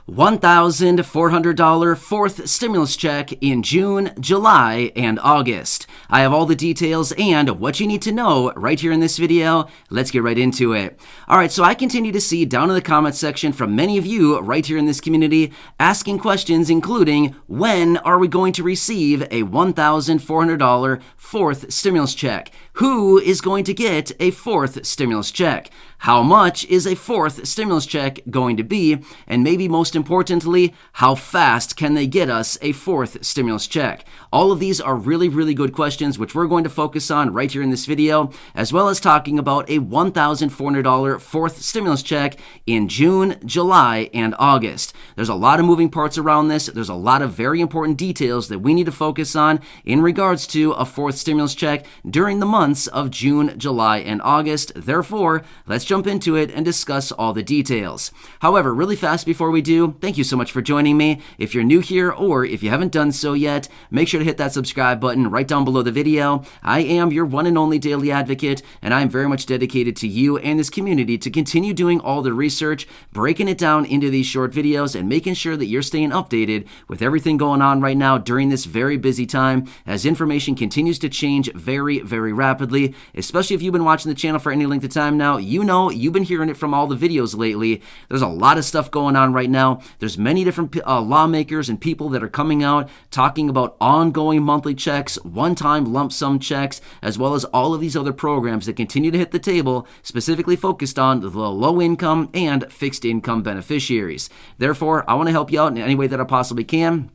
$1,400 fourth stimulus check in June, July, and August. I have all the details and what you need to know right here in this video. Let's get right into it. Alright, so I continue to see down in the comments section from many of you right here in this community asking questions including, when are we going to receive a $1,400 fourth stimulus check? Who is going to get a fourth stimulus check? How much is a fourth stimulus check going to be? And maybe most importantly, how fast can they get us a fourth stimulus check? All of these are really good questions which we're going to focus on right here in this video, as well as talking about a $1,400 fourth stimulus check in June, July, and August. There's a lot of moving parts around this. There's a lot of very important details that we need to focus on in regards to a fourth stimulus check during the months of June, July, and August. Therefore, let's jump into it and discuss all the details. However, really fast before we do, thank you so much for joining me. If you're new here or if you haven't done so yet, make sure to hit that subscribe button right down below the video. I am your one and only daily advocate, and I am very much dedicated to you and this community to continue doing all the research, breaking it down into these short videos, and making sure that you're staying updated with everything going on right now during this very busy time as information continues to change very rapidly, especially if you've been watching the channel for any length of time now. You know, you've been hearing it from all the videos lately. There's a lot of stuff going on right now. There's many different lawmakers and people that are coming out talking about ongoing monthly checks, one-time lump sum checks, as well as all of these other programs that continue to hit the table, specifically focused on the low-income and fixed-income beneficiaries. Therefore, I want to help you out in any way that I possibly can.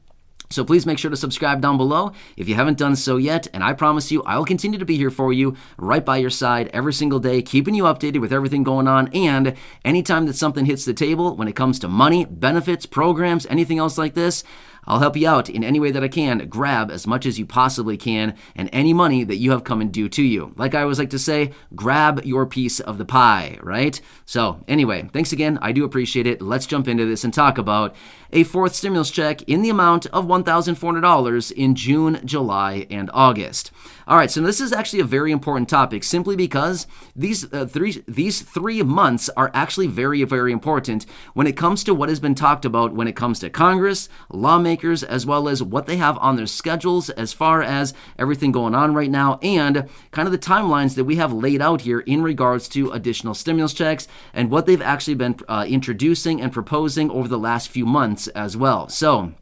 So please make sure to subscribe down below if you haven't done so yet, and I promise you I will continue to be here for you right by your side every single day, keeping you updated with everything going on. And anytime that something hits the table when it comes to money, benefits, programs, anything else like this, I'll help you out in any way that I can. Grab as much as you possibly can and any money that you have coming due to you. Like I always like to say, grab your piece of the pie, right? So anyway, thanks again. I do appreciate it. Let's jump into this and talk about a fourth stimulus check in the amount of $1,400 in June, July, and August. All right, so this is actually a very important topic simply because these three months are actually very important when it comes to what has been talked about when it comes to Congress, lawmakers, as well as what they have on their schedules as far as everything going on right now and kind of the timelines that we have laid out here in regards to additional stimulus checks and what they've actually been introducing and proposing over the last few months as well. So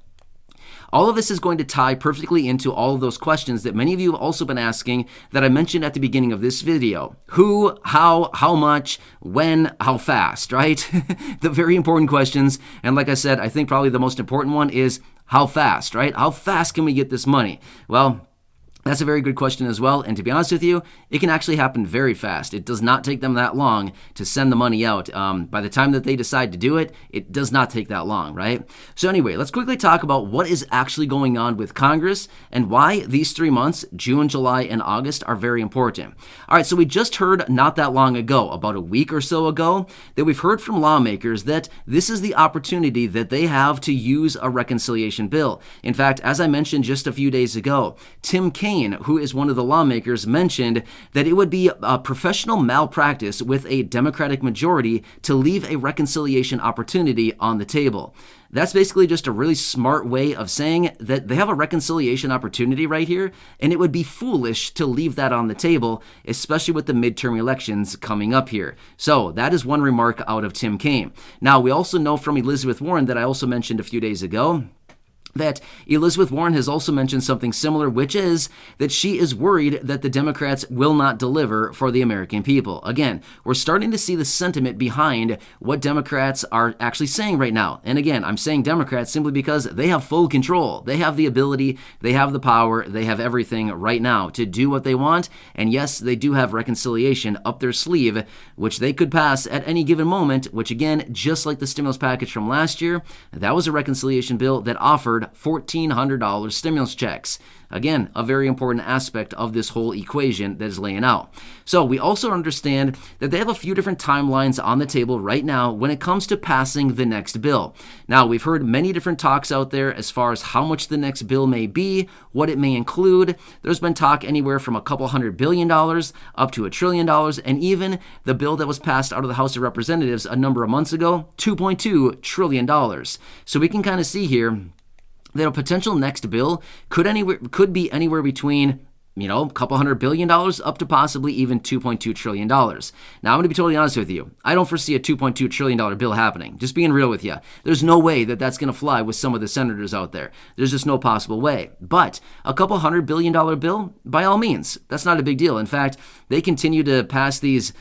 all of this is going to tie perfectly into all of those questions that many of you have also been asking that I mentioned at the beginning of this video. Who, how much, when, how fast, right? The very important questions. And like I said, I think probably the most important one is how fast, right? How fast can we get this money? Well, that's a very good question as well, and to be honest with you, it can actually happen very fast. It does not take them that long to send the money out. By the time that they decide to do it, it does not take that long, right? So anyway, let's quickly talk about what is actually going on with Congress and why these 3 months, June, July, and August, are very important. All right, so we just heard not that long ago, about a week or so ago, that we've heard from lawmakers that this is the opportunity that they have to use a reconciliation bill. In fact, as I mentioned just a few days ago, Tim Kaine, who is one of the lawmakers, mentioned that it would be a professional malpractice with a Democratic majority to leave a reconciliation opportunity on the table. That's basically just a really smart way of saying that they have a reconciliation opportunity right here, and it would be foolish to leave that on the table, especially with the midterm elections coming up here. So that is one remark out of Tim Kaine. Now, we also know from Elizabeth Warren that I also mentioned a few days ago that Elizabeth Warren has also mentioned something similar, which is that she is worried that the Democrats will not deliver for the American people. Again, we're starting to see the sentiment behind what Democrats are actually saying right now. And again, I'm saying Democrats simply because they have full control. They have the ability, they have the power, they have everything right now to do what they want. And yes, they do have reconciliation up their sleeve, which they could pass at any given moment, which again, just like the stimulus package from last year, that was a reconciliation bill that offered afford $1,400 stimulus checks. Again, a very important aspect of this whole equation that is laying out. So we also understand that they have a few different timelines on the table right now when it comes to passing the next bill. Now, we've heard many different talks out there as far as how much the next bill may be, what it may include. There's been talk anywhere from a couple $100 billion up to $1 trillion, and even the bill that was passed out of the House of Representatives a number of months ago, $2.2 trillion. So we can kind of see here that a potential next bill could be anywhere between a couple $100 billion up to possibly even $2.2 trillion. Now, I'm going to be totally honest with you. I don't foresee a $2.2 trillion bill happening. Just being real with you. There's no way that that's going to fly with some of the senators out there. There's just no possible way. But a couple $100 billion bill, by all means, that's not a big deal. In fact, they continue to pass these,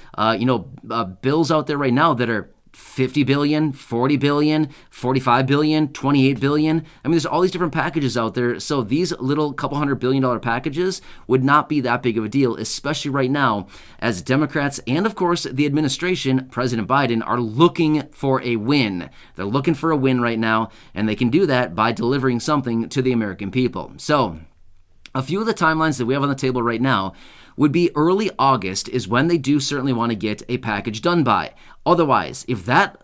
bills out there right now that are $50 billion, $40 billion, $45 billion, $28 billion. I mean, there's all these different packages out there. So these little couple $100 billion packages would not be that big of a deal, especially right now as Democrats and, of course, the administration, President Biden, are looking for a win. They're looking for a win right now, and they can do that by delivering something to the American people. So a few of the timelines that we have on the table right now would be early August is when they do certainly want to get a package done by. Otherwise, if that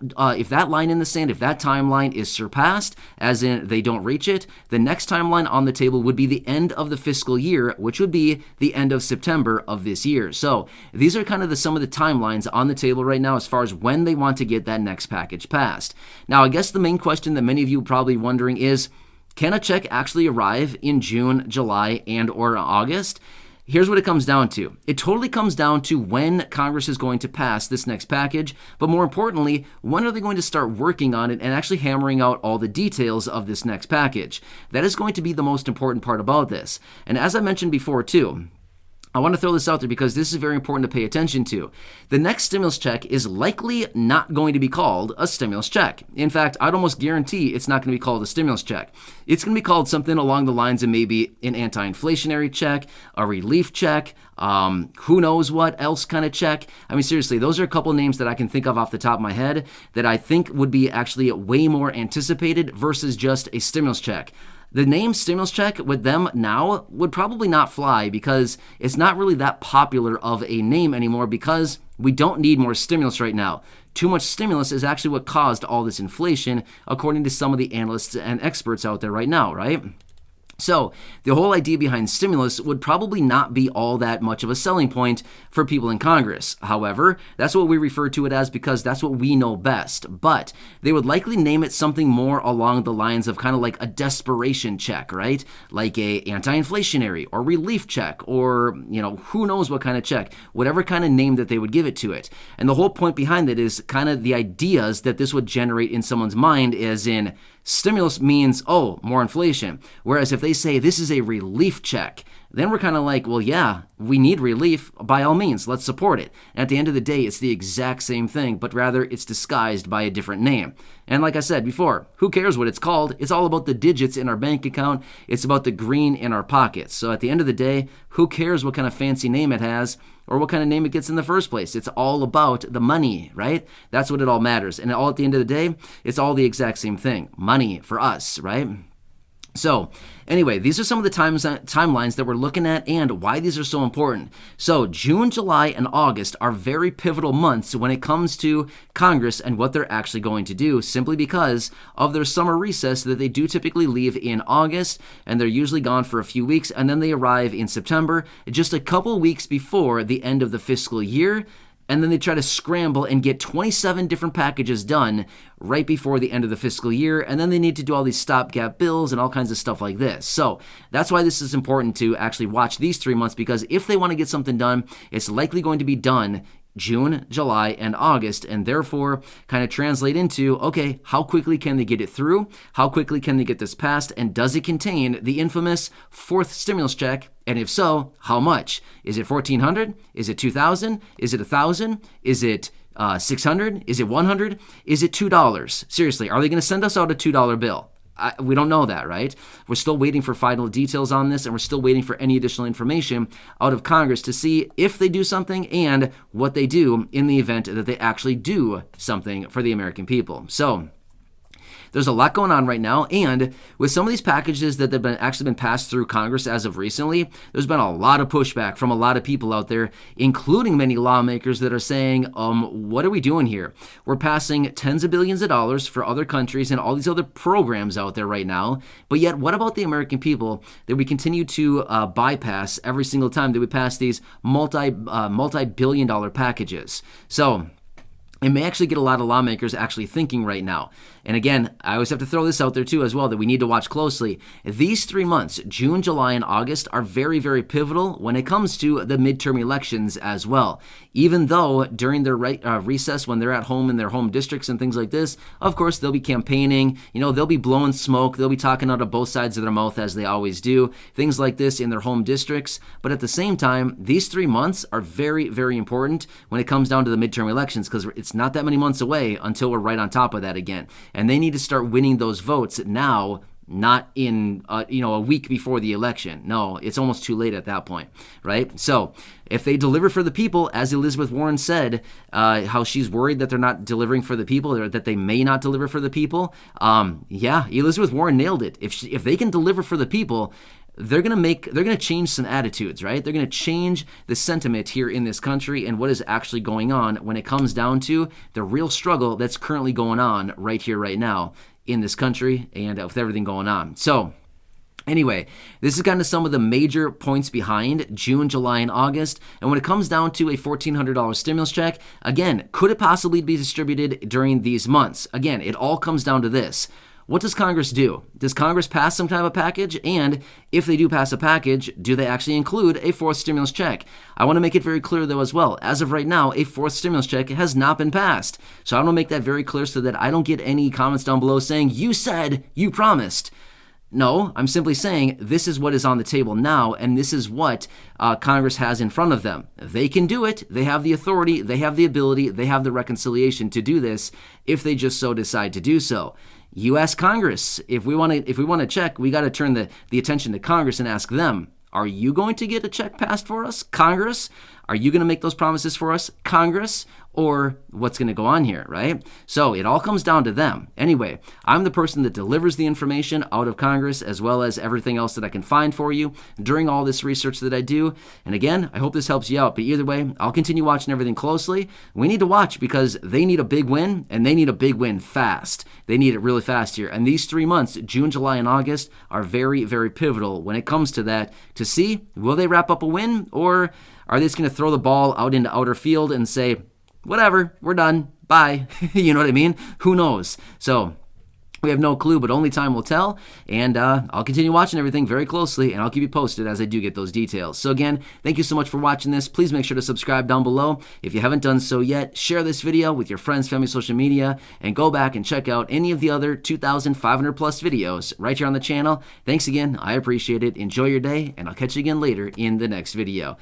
line in the sand, if that timeline is surpassed, as in they don't reach it, the next timeline on the table would be the end of the fiscal year, which would be the end of September of this year. So these are kind of some of the timelines on the table right now as far as when they want to get that next package passed. Now, I guess the main question that many of you are probably wondering is, can a check actually arrive in June, July, and or August? Here's what it comes down to. It totally comes down to when Congress is going to pass this next package, but more importantly, when are they going to start working on it and actually hammering out all the details of this next package? That is going to be the most important part about this. And as I mentioned before too, I want to throw this out there because this is very important to pay attention to. The next stimulus check is likely not going to be called a stimulus check. In fact, I'd almost guarantee it's not going to be called a stimulus check. It's going to be called something along the lines of maybe an anti-inflationary check, a relief check, who knows what else kind of check. I mean, seriously, those are a couple names that I can think of off the top of my head that I think would be actually way more anticipated versus just a stimulus check. The name stimulus check with them now would probably not fly because it's not really that popular of a name anymore because we don't need more stimulus right now. Too much stimulus is actually what caused all this inflation, according to some of the analysts and experts out there right now, right? So the whole idea behind stimulus would probably not be all that much of a selling point for people in Congress. However, that's what we refer to it as because that's what we know best. But they would likely name it something more along the lines of kind of like a desperation check, right? Like a anti-inflationary or relief check or, who knows what kind of check, whatever kind of name that they would give it to it. And the whole point behind it is kind of the ideas that this would generate in someone's mind as in stimulus means, more inflation. Whereas if they say this is a relief check, then we're kind of like, well, yeah, we need relief. By all means, let's support it. And at the end of the day, it's the exact same thing, but rather it's disguised by a different name. And like I said before, who cares what it's called? It's all about the digits in our bank account. It's about the green in our pockets. So at the end of the day, who cares what kind of fancy name it has or what kind of name it gets in the first place? It's all about the money, right? That's what it all matters. And all at the end of the day, it's all the exact same thing. Money for us, right? So anyway, these are some of the timelines that we're looking at and why these are so important. So June, July, and August are very pivotal months when it comes to Congress and what they're actually going to do, simply because of their summer recess that they do typically leave in August, and they're usually gone for a few weeks, and then they arrive in September, just a couple weeks before the end of the fiscal year. And then they try to scramble and get 27 different packages done right before the end of the fiscal year. And then they need to do all these stopgap bills and all kinds of stuff like this. So that's why this is important to actually watch these 3 months, because if they want to get something done, it's likely going to be done June, July, and August, and therefore kind of translate into, okay, how quickly can they get it through? How quickly can they get this passed? And does it contain the infamous fourth stimulus check? And if so, how much? Is it $1,400? Is it $2,000? Is it $1,000? Is it $600? Is it $100? Is it $2? Seriously, are they going to send us out a $2 bill? We don't know that, right? We're still waiting for final details on this, and we're still waiting for any additional information out of Congress to see if they do something and what they do in the event that they actually do something for the American people. So there's a lot going on right now, and with some of these packages that have actually been passed through Congress as of recently, there's been a lot of pushback from a lot of people out there, including many lawmakers that are saying, what are we doing here? We're passing tens of billions of dollars for other countries and all these other programs out there right now, but yet what about the American people that we continue to bypass every single time that we pass these multi-billion dollar packages? So it may actually get a lot of lawmakers actually thinking right now. And again, I always have to throw this out there too as well, that we need to watch closely. These 3 months, June, July, and August, are very, very pivotal when it comes to the midterm elections as well. Even though during their recess, when they're at home in their home districts and things like this, of course, they'll be campaigning, they'll be blowing smoke, they'll be talking out of both sides of their mouth as they always do, things like this in their home districts. But at the same time, these 3 months are very, very important when it comes down to the midterm elections, because it's not that many months away until we're right on top of that again. And they need to start winning those votes now, not in a week before the election. No, it's almost too late at that point, right? So if they deliver for the people, as Elizabeth Warren said, how she's worried that they're not delivering for the people, or that they may not deliver for the people, Elizabeth Warren nailed it. If they can deliver for the people, they're going to change some attitudes, right? They're going to change the sentiment here in this country and what is actually going on when it comes down to the real struggle that's currently going on right here, right now in this country, and with everything going on. So anyway, this is kind of some of the major points behind June, July, and August. And when it comes down to a $1,400 stimulus check, again, could it possibly be distributed during these months? Again, it all comes down to this. What does Congress do? Does Congress pass some kind of a package? And if they do pass a package, do they actually include a fourth stimulus check? I want to make it very clear, though, as well. As of right now, a fourth stimulus check has not been passed. So I want to make that very clear so that I don't get any comments down below saying, you said, you promised. No, I'm simply saying this is what is on the table now, and this is what Congress has in front of them. They can do it. They have the authority. They have the ability. They have the reconciliation to do this if they just so decide to do so. You ask Congress. If we want to check, we got to turn the attention to Congress and ask them, are you going to get a check passed for us, Congress? Are you going to make those promises for us, Congress? Or what's going to go on here, right? So it all comes down to them. Anyway, I'm the person that delivers the information out of Congress, as well as everything else that I can find for you during all this research that I do. And again, I hope this helps you out. But either way, I'll continue watching everything closely. We need to watch because they need a big win, and they need a big win fast. They need it really fast here. And these 3 months, June, July, and August, are very, very pivotal when it comes to that, to see, will they wrap up a win, or are they just going to throw the ball out into outer field and say, whatever, we're done, bye. You know what I mean? Who knows? So we have no clue, but only time will tell. And I'll continue watching everything very closely, and I'll keep you posted as I do get those details. So again, thank you so much for watching this. Please make sure to subscribe down below. If you haven't done so yet, share this video with your friends, family, social media, and go back and check out any of the other 2,500 plus videos right here on the channel. Thanks again. I appreciate it. Enjoy your day, and I'll catch you again later in the next video.